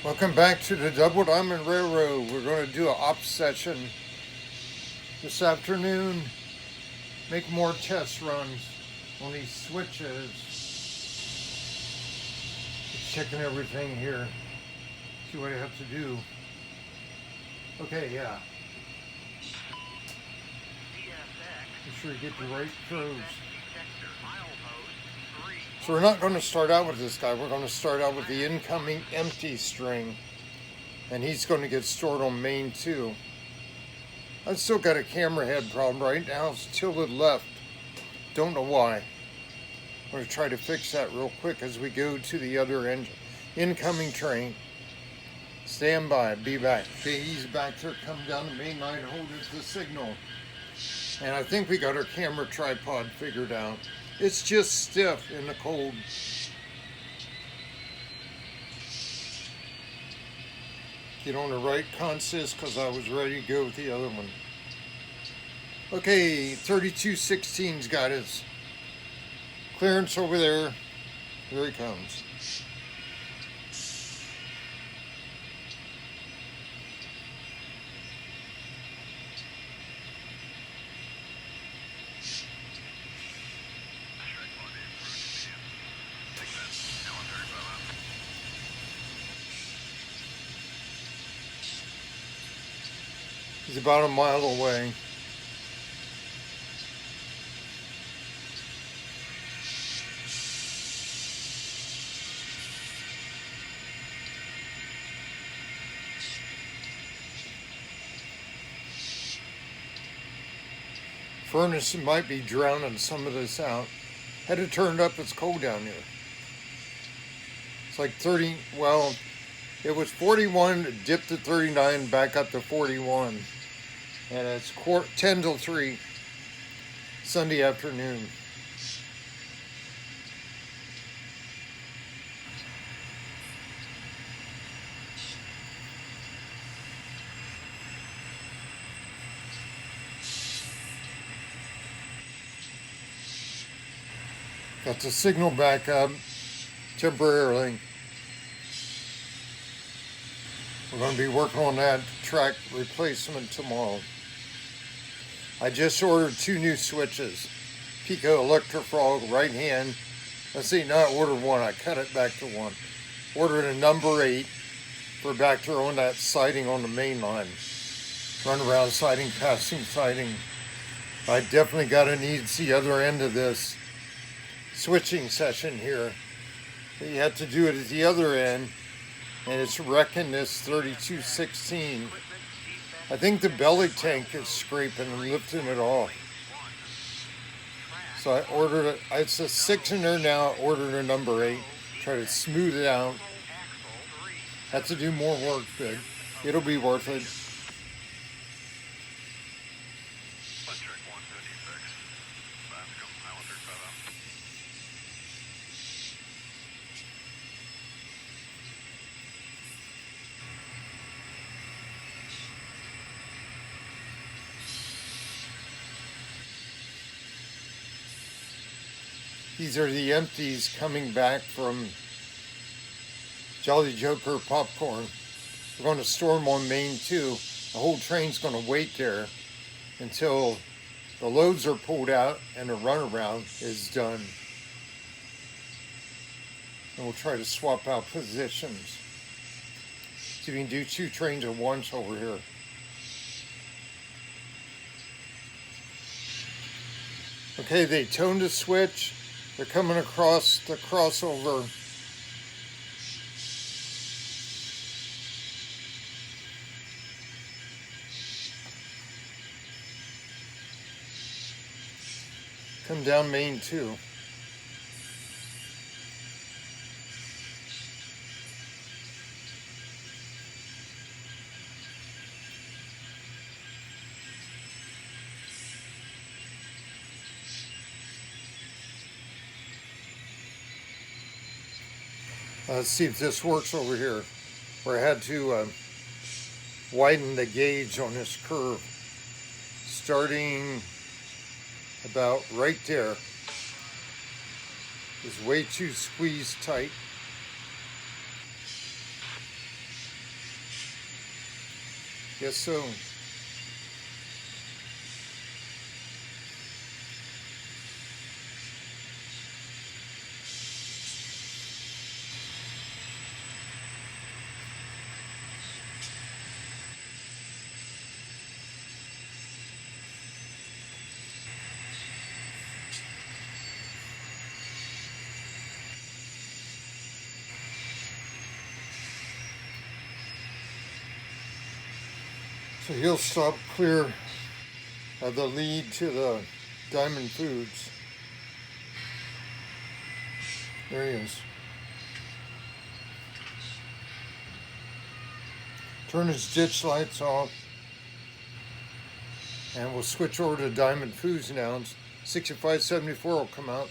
Welcome back to the Double Diamond Railroad. We're going to do an op session this afternoon. Make more test runs on these switches. Just checking everything here. See what I have to do. Okay, yeah. Make sure you get the right probes. So we're not going to start out with this guy. We're going to start out with the incoming empty string. And he's going to get stored on main 2. I've still got a camera head problem right now. It's tilted left. Don't know why. I'm going to try to fix that real quick as we go to the other end. Incoming train. Stand by. Be back. Okay, he's back there. Come down the main line. Hold it the signal. And I think we got our camera tripod figured out. It's just stiff in the cold. Get on the right consist because I was ready to go with the other one. Okay, 3216's got his clearance over there. Here he comes. He's about a mile away. Furnace might be drowning some of this out. Had it turned up, it's cold down here. It's like 30, well, it was 41, it dipped to 39, back up to 41. And it's 10 till 3, Sunday afternoon. Got the signal back up temporarily. We're going to be working on that track replacement tomorrow. I just ordered 2 new switches. Pico Electrofrog right hand. Let's see, not ordered 1, I cut it back to 1. Ordered a number 8 for back there on that siding on the main line. Run around siding, passing siding. I definitely got to need the other end of this switching session here. You have to do it at the other end, and it's wrecking this 3216. I think the belly tank is scraping and lifting it off. So I ordered it. It's a 6 in there now. I ordered a number 8. Try to smooth it out. Have to do more work, but it'll be worth it. These are the empties coming back from Jolly Joker Popcorn. We're going to store them on main 2. The whole train's going to wait there until the loads are pulled out and the runaround is done. And we'll try to swap out positions. So we can do 2 trains at once over here. Okay, they toned the switch. They're coming across the crossover. Come down main 2. Let's see if this works over here, where I had to widen the gauge on this curve. Starting about right there is way too squeezed tight. Guess so. So he'll stop clear of the lead to the Diamond Foods. There he is. Turn his ditch lights off. And we'll switch over to Diamond Foods now. 6574 will come out.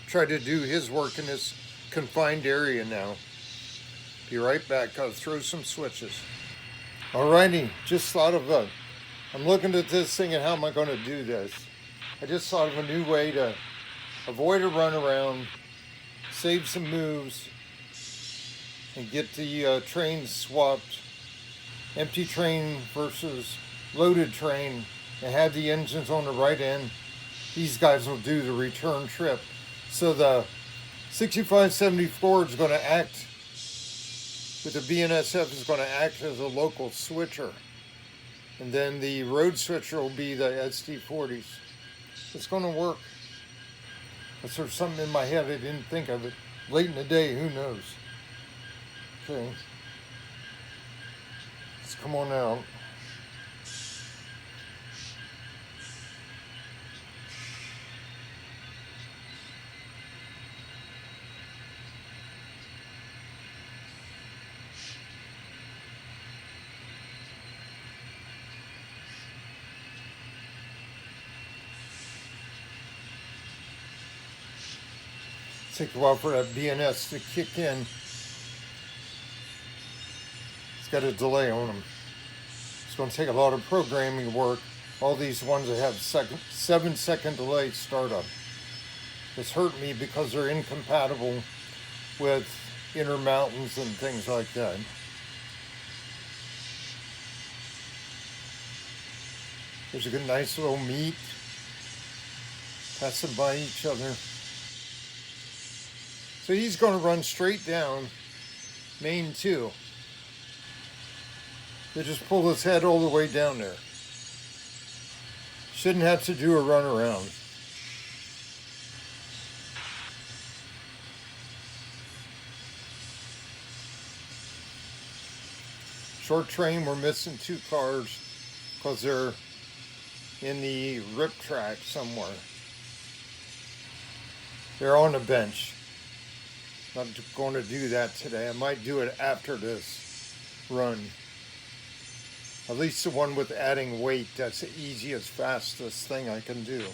Try to do his work in this confined area now. Be right back. Gotta throw some switches. Alrighty, just thought of I'm looking at this thing and how am I going to do this? I just thought of a new way to avoid a runaround, save some moves, and get the trains swapped. Empty train versus loaded train, and have the engines on the right end. These guys will do the return trip. So the 6574 is going to act with the BNSF is going to act as a local switcher. And then the road switcher will be the SD40s. It's going to work. Unless there's something in my head I didn't think of it. Late in the day, who knows? Okay. Let's come on out. Take a while for that BNS to kick in. It's got a delay on them. It's going to take a lot of programming work. All these ones that have 7-second delay startup. It's hurt me because they're incompatible with Intermountains and things like that. There's a good nice little meet. Passing by each other. So he's going to run straight down Main 2. They just pull his head all the way down there. Shouldn't have to do a runaround. Short train, we're missing 2 cars because they're in the rip track somewhere. They're on the bench. Not going to do that today. I might do it after this run. At least the one with adding weight. That's the easiest, fastest thing I can do.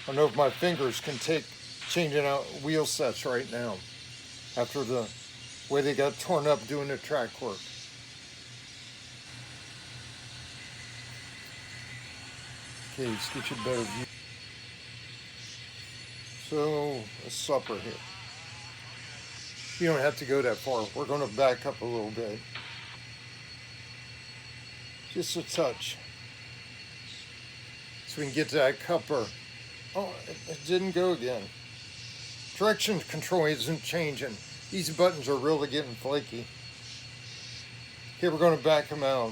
I don't know if my fingers can take changing out wheel sets right now after the way they got torn up doing the track work. Okay, let's get you a better view. So, a supper here. You don't have to go that far. We're going to back up a little bit. Just a touch. So we can get to that cupper. Oh, it didn't go again. Traction control isn't changing. These buttons are really getting flaky. Okay, we're going to back them out.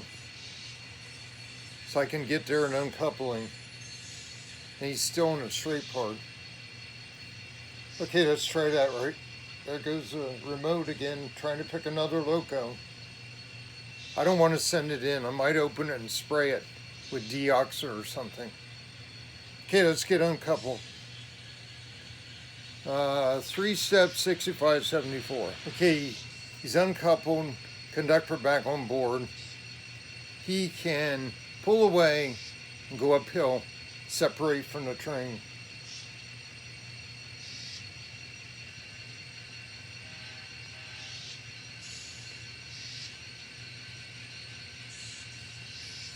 So I can get there and uncoupling. And he's still in the straight part. Okay, let's try that, right? There goes the remote again, trying to pick another loco. I don't want to send it in. I might open it and spray it with deoxer or something. Okay, let's get uncoupled. 3-step 6574. Okay, he's uncoupled, conductor back on board. He can pull away and go uphill, separate from the train.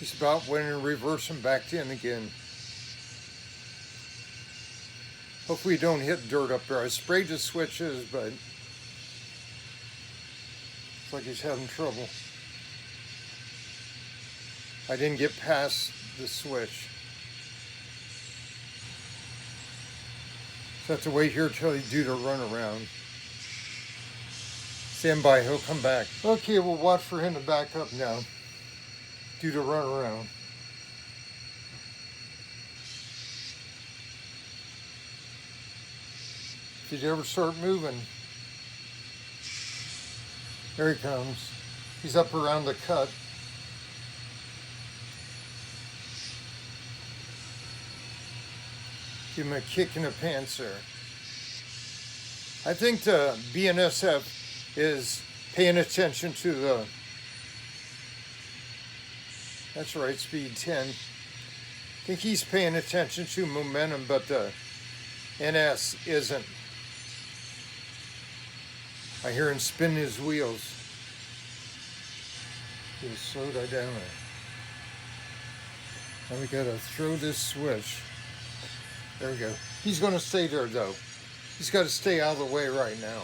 He's about went in reverse and backed in again. Hopefully you don't hit dirt up there. I sprayed the switches, but it's like he's having trouble. I didn't get past the switch. So I have to wait here till he do the runaround. Stand by, he'll come back. Okay, we'll watch for him to back up now. Do the runaround. Did you ever start moving? There he comes. He's up around the cut. Give him a kick in the pants there. I think the BNSF is paying attention to the, that's right, speed 10. I think he's paying attention to momentum, but the NS isn't. I hear him spin his wheels. He'll slow that down there. Now we gotta throw this switch. There we go. He's gonna stay there though. He's got to stay out of the way right now.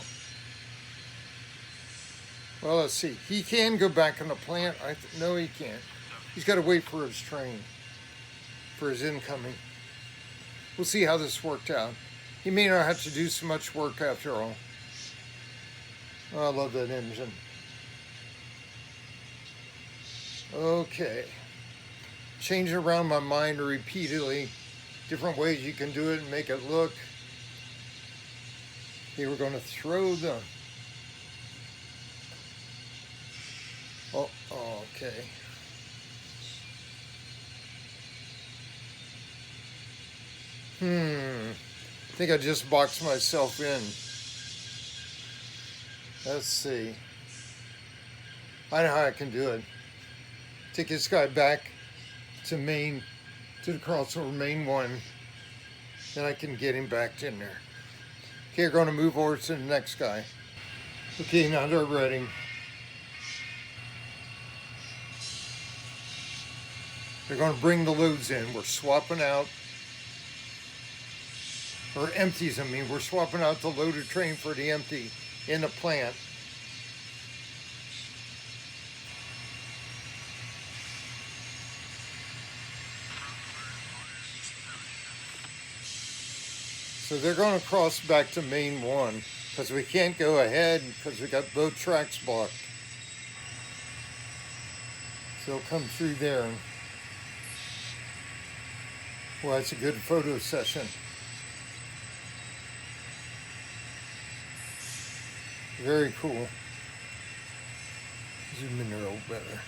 Well, let's see. He can go back in the plant. No, he can't. He's got to wait for his train, for his incoming. We'll see how this worked out. He may not have to do so much work after all. Oh, I love that engine. Okay. Change around my mind repeatedly. Different ways you can do it and make it look. Okay, we're going to throw the... Oh, okay. I think I just boxed myself in. Let's see. I know how I can do it. Take this guy back to main, to the crossover main 1. Then I can get him back in there. Okay, we're going to move over to the next guy. Okay, now they're ready. They're going to bring the loads in. We're swapping out, or empties, I mean. We're swapping out the loaded train for the empty in the plant. So they're going to cross back to main 1 because we can't go ahead because we got both tracks blocked. So they'll come through there. Well, it's a good photo session. Very cool. Zoom in there a little better.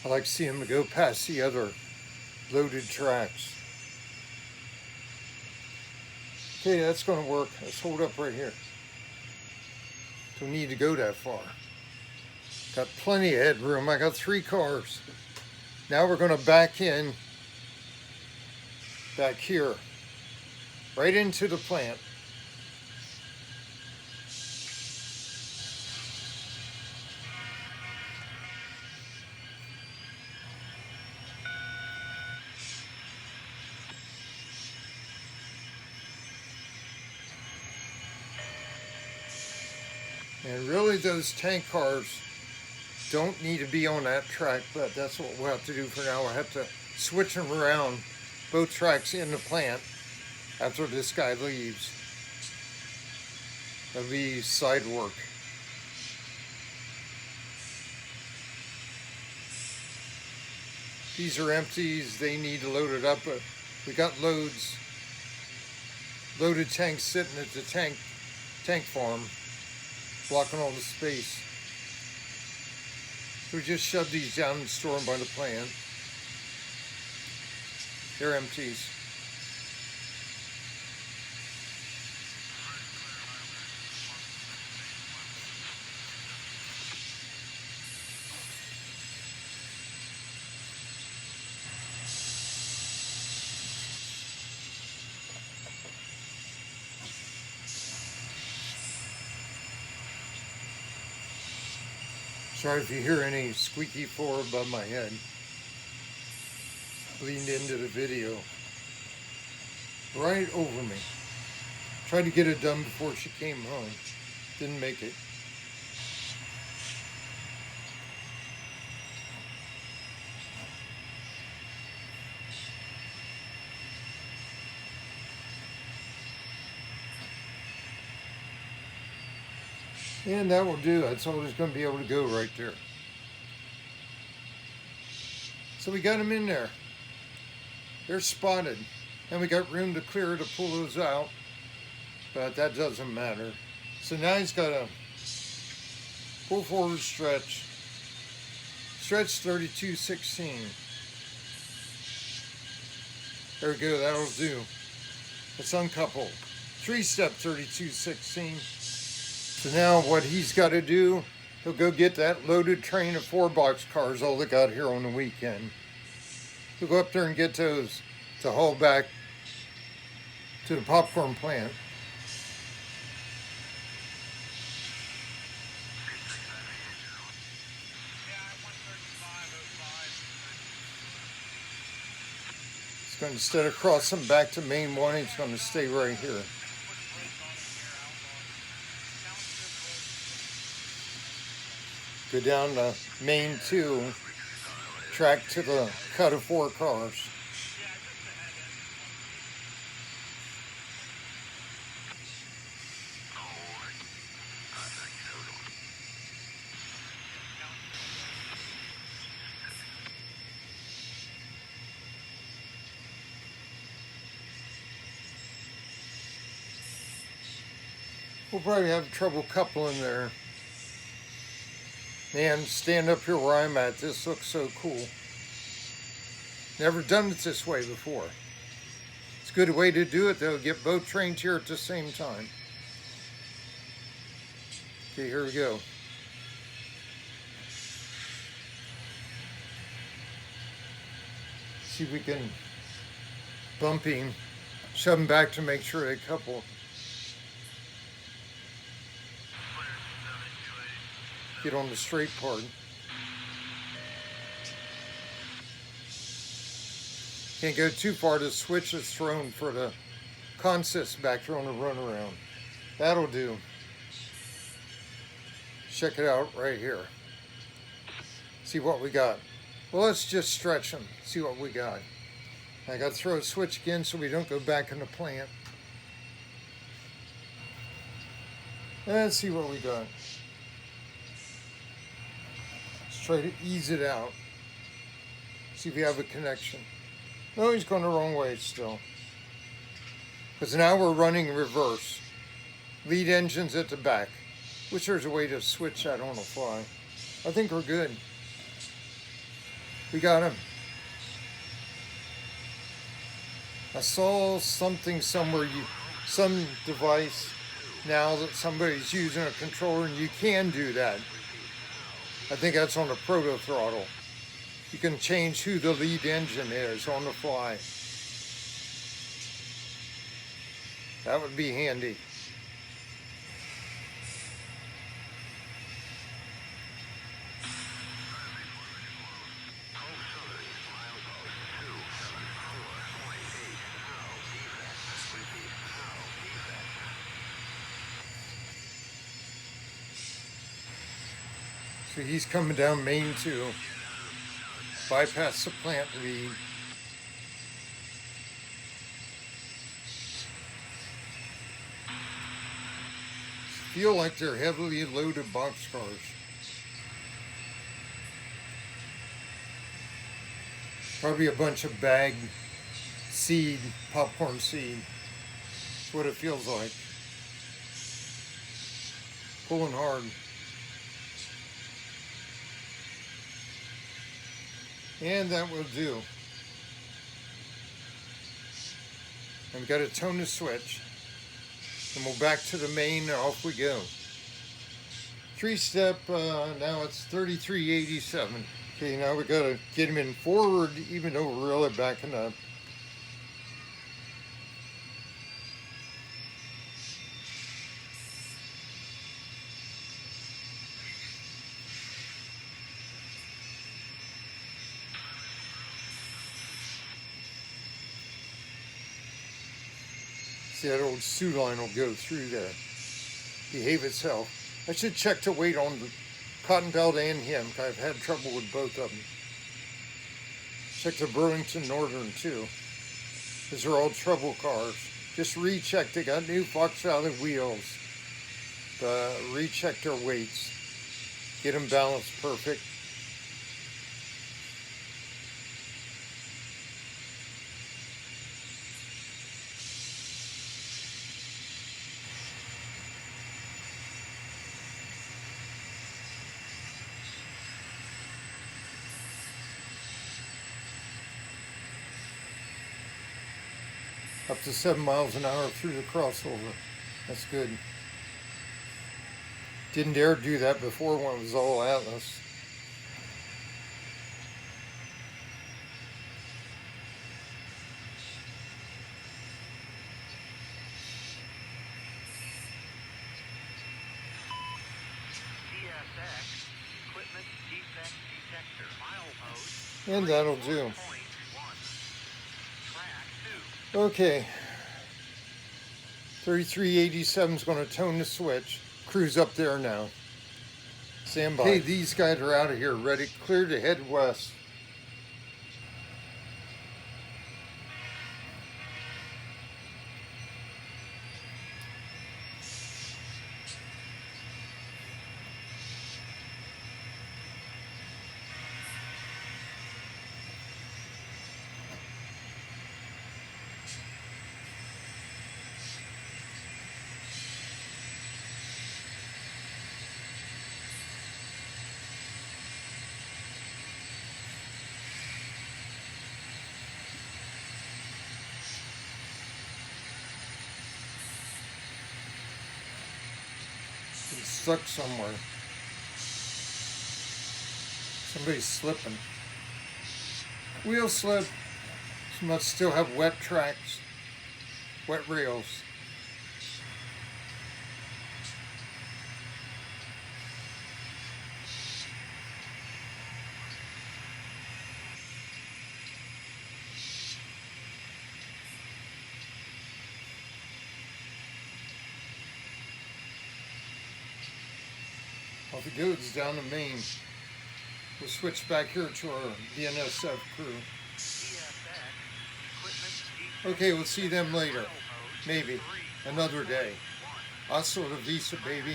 I like to see them go past the other loaded tracks. Okay, that's going to work. Let's hold up right here. Don't need to go that far. Got plenty of headroom. I got 3 cars. Now we're going to back in, back here, right into the plant. And really those tank cars don't need to be on that track, but that's what we'll have to do for now. We'll have to switch them around, both tracks in the plant after this guy leaves. That'll be side work. These are empties, they need to load it up, but we got loads, loaded tanks sitting at the tank farm, blocking all the space. So we just shove these down and store them by the plant. They're empties. Sorry if you hear any squeaky floor above my head. Leaned into the video. Right over me. Tried to get it done before she came home. Didn't make it. And that will do. That's all it's going to be able to go right there. So we got them in there. They're spotted. And we got room to clear to pull those out. But that doesn't matter. So now he's got a pull forward stretch. Stretch 3216. There we go. That'll do. It's uncoupled. 3-step 3216. So now what he's got to do, he'll go get that loaded train of 4-box cars all they got here on the weekend. He'll go up there and get those to haul back to the popcorn plant. He's going to, instead of crossing back to main 1, he's going to stay right here. Go down to main 2, track to the cut of 4 cars. We'll probably have trouble coupling there. Man, stand up here where I'm at. This looks so cool. Never done it this way before. It's a good way to do it though. Get both trains here at the same time. Okay, here we go. See if we can bump him, shove him back to make sure they couple. Get on the straight part. Can't go too far. The switch is thrown for the consist back there on the runaround. That'll do. Check it out right here. See what we got. Well, let's just stretch them. See what we got. I got to throw a switch again so we don't go back in the plant. Let's see what we got. Try to ease it out. See if we have a connection. No, he's going the wrong way still. Because now we're running reverse. Lead engine's at the back. Wish there's a way to switch that on the fly. I think we're good. We got him. I saw something somewhere, some device now that somebody's using a controller and you can do that. I think that's on the proto throttle. You can change who the lead engine is on the fly. That would be handy. So he's coming down main 2, bypass the plant lead. Feel like they're heavily loaded boxcars. Probably a bunch of bagged seed, popcorn seed. That's what it feels like. Pulling hard. And that will do. And we've got to tone the switch. And we'll back to the main and off we go. 3-step, now it's 3387. Okay, now we got to get him in forward even though we're really backing up. See, that old sew line will go through there. Behave itself. I should check the weight on the cotton belt and him. I've had trouble with both of them. Check the Burlington Northern too. These are all trouble cars. Just recheck. They got new Fox Valley wheels. Recheck their weights. Get them balanced perfect. Up to 7 miles an hour through the crossover. That's good. Didn't dare do that before when it was all Atlas. And that'll do. Okay. 3387 is going to tone the switch. Crew's up there now. Stand by. Hey, these guys are out of here. Ready, clear to head west. He's stuck somewhere. Somebody's slipping. Wheel slip. She must still have wet tracks, wet rails. Off it goes down the main. We'll switch back here to our BNSF crew. Okay, we'll see them later. Maybe. Another day. Also the Visa, baby.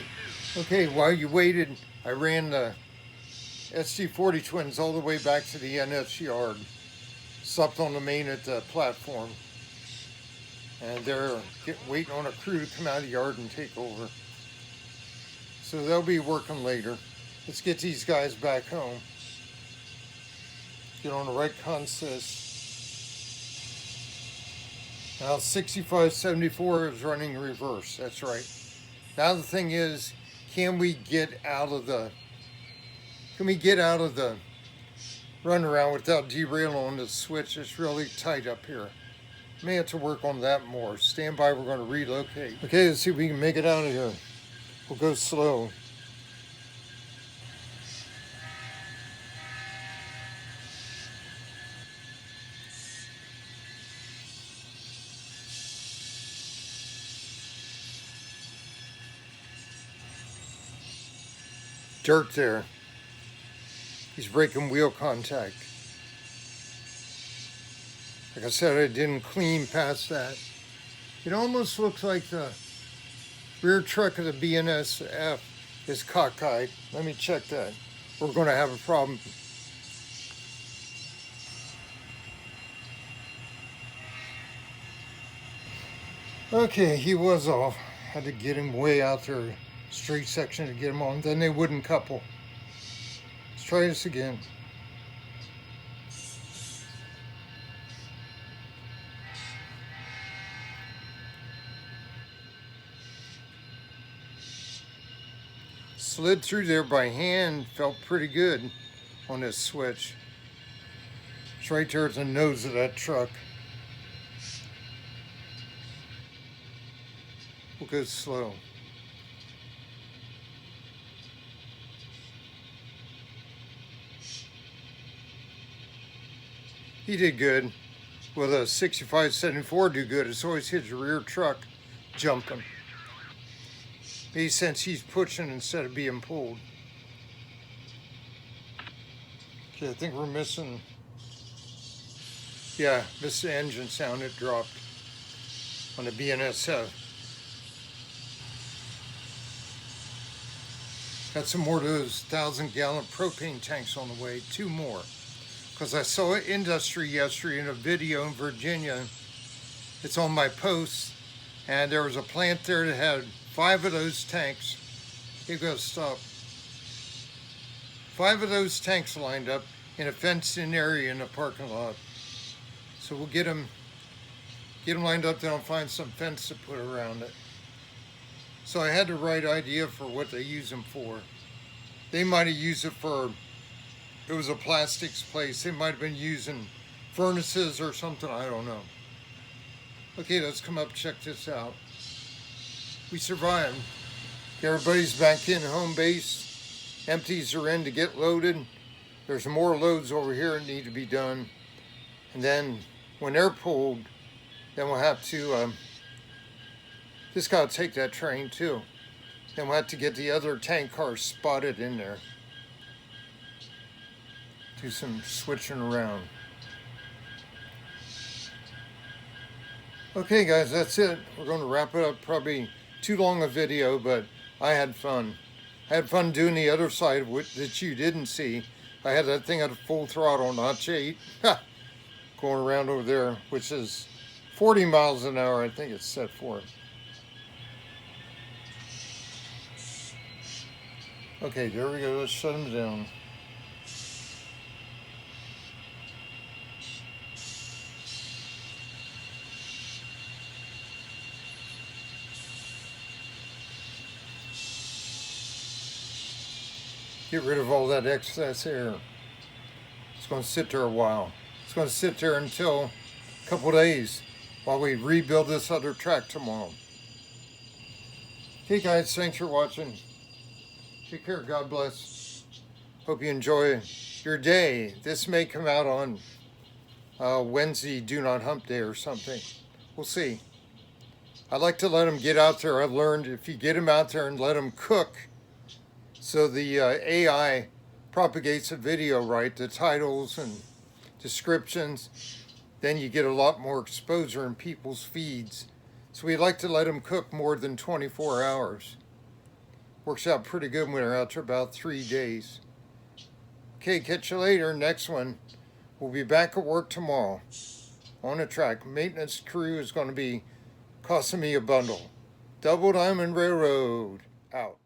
Okay, while you waited, I ran the SD40 twins all the way back to the NS yard. Slept on the main at the platform. And they're waiting on a crew to come out of the yard and take over. So they'll be working later. Let's get these guys back home. Get on the right consist. Now 6574 is running reverse. That's right. Now the thing is, can we get out of the runaround without derailing on the switch? It's really tight up here. May have to work on that more. Stand by, we're going to relocate. Okay, let's see if we can make it out of here. We'll go slow. Dirt there. He's breaking wheel contact. Like I said, I didn't clean past that. It almost looks like the rear truck of the BNSF is cockeyed. Let me check that. We're going to have a problem. Okay, he was off. Had to get him way out there, straight section to get him on. Then they wouldn't couple. Let's try this again. Slid through there by hand, felt pretty good on this switch. It's right there at the nose of that truck. We'll go slow. He did good. With a 6574 do good. It's always hit your rear truck jumping. Maybe since he's pushing instead of being pulled. Okay, I think we're missing. Yeah, missed the engine sound. It dropped on the BNSF. Got some more of those 1,000-gallon propane tanks on the way. 2 more. Because I saw an industry yesterday in a video in Virginia. It's on my post. And there was a plant there that had 5 of those tanks. You gotta stop. 5 of those tanks lined up in a fenced-in area in the parking lot. So we'll get them lined up, then I'll find some fence to put around it. So I had the right idea for what they use them for. They might have used it for, it was a plastics place. They might have been using furnaces or something, I don't know. Okay, let's come up, check this out. We survived. Everybody's back in home base. Empties are in to get loaded. There's more loads over here that need to be done. And then when they're pulled, then we'll have to, just gotta take that train too. Then we'll have to get the other tank cars spotted in there. Do some switching around. Okay guys, that's it. We're going to wrap it up. Probably too long a video, but I had fun. I had fun doing the other side that you didn't see. I had that thing at full throttle, notch 8. Going around over there, which is 40 miles an hour, I think it's set for. Okay, there we go. Let's shut them down. Get rid of all that excess air. It's going to sit there a while. It's going to sit there until a couple days while we rebuild this other track tomorrow. Okay guys, thanks for watching. Take care, God bless. Hope you enjoy your day. This may come out on Wednesday, Do Not Hump Day or something. We'll see. I like to let them get out there. I've learned if you get them out there and let them cook, so the AI propagates the video right, the titles and descriptions, then you get a lot more exposure in people's feeds. So we like to let them cook more than 24 hours. Works out pretty good when they're out there about 3 days. Okay, catch you later. Next one. We'll be back at work tomorrow on the track. Maintenance crew is going to be costing me a bundle. Double Diamond Railroad out.